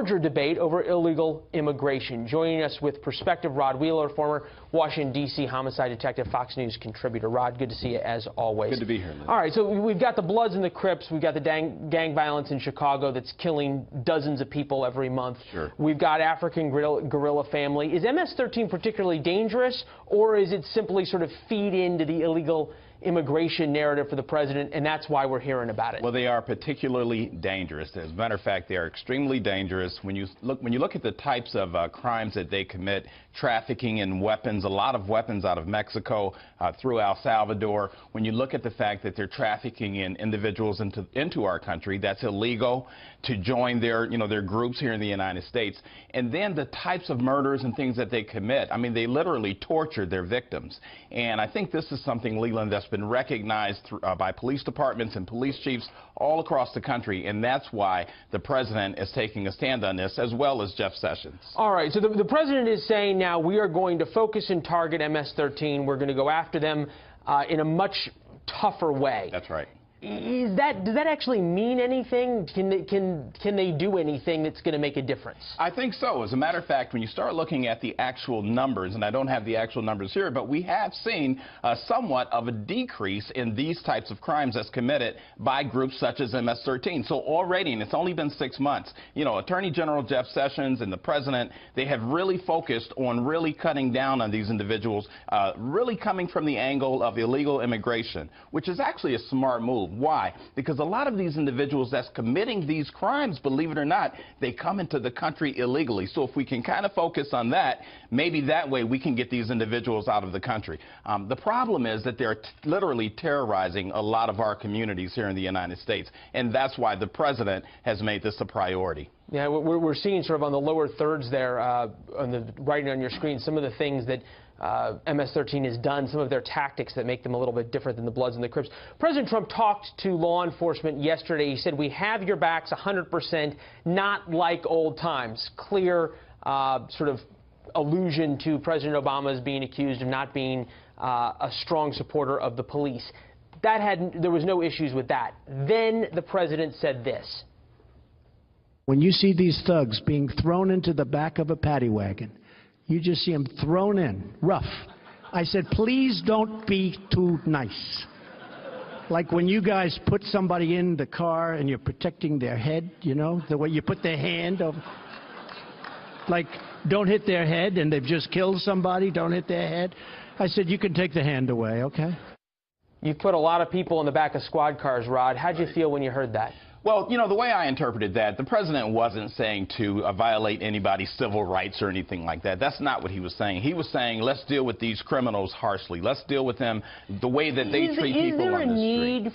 larger debate over illegal immigration. Joining us with perspective, Rod Wheeler, former Washington, D.C. homicide detective, Fox News contributor. Rod, good to see you as always. Good to be here, Liz. All right, so we've got the Bloods and the Crips. We've got the gang violence in Chicago that's killing dozens of people every month. Sure. We've got African guerrilla family. Is MS-13 particularly dangerous, or is it simply sort of feed into the illegal immigration narrative for the president, and that's why we're hearing about it? Well, they are particularly dangerous. As a matter of fact, they are extremely dangerous. When you look at the types of crimes that they commit, trafficking in weapons, a lot of weapons out of Mexico, through El Salvador. When you look at the fact that they're trafficking in individuals into our country, that's illegal, to join their groups here in the United States. And then the types of murders and things that they commit. I mean, they literally torture their victims. And I think this is something, Leland, that's been recognized by police departments and police chiefs all across the country, and that's why the president is taking a stand on this, as well as Jeff Sessions. All right, so the president is saying now we are going to focus and target MS-13. We're going to go after them in a much tougher way. That's right. Does that actually mean anything? Can they do anything that's going to make a difference? I think so. As a matter of fact, when you start looking at the actual numbers, and I don't have the actual numbers here, but we have seen somewhat of a decrease in these types of crimes that's committed by groups such as MS-13. So already, and it's only been 6 months, Attorney General Jeff Sessions and the president, they have really focused on really cutting down on these individuals, really coming from the angle of illegal immigration, which is actually a smart move. Why? Because a lot of these individuals that's committing these crimes, believe it or not, they come into the country illegally. So if we can kind of focus on that, maybe that way we can get these individuals out of the country. The problem is that they're literally terrorizing a lot of our communities here in the United States, and that's why the president has made this a priority. Yeah, we're seeing sort of on the lower thirds there, on the writing on your screen, some of the things that MS-13 has done, some of their tactics that make them a little bit different than the Bloods and the Crips. President Trump talked to law enforcement yesterday. He said, "We have your backs 100%, not like old times." Clear sort of allusion to President Obama's being accused of not being a strong supporter of the police. There was no issues with that. Then the president said this. When you see these thugs being thrown into the back of a paddy wagon, you just see them thrown in, rough. I said, please don't be too nice. Like when you guys put somebody in the car and you're protecting their head, the way you put their hand over. Like, don't hit their head, and they've just killed somebody, don't hit their head. I said, you can take the hand away, okay? You put a lot of people in the back of squad cars, Rod. How'd you feel when you heard that? Well, the way I interpreted that, the president wasn't saying to violate anybody's civil rights or anything like that. That's not what he was saying. He was saying, let's deal with these criminals harshly. Let's deal with them the way that they treat people on the street.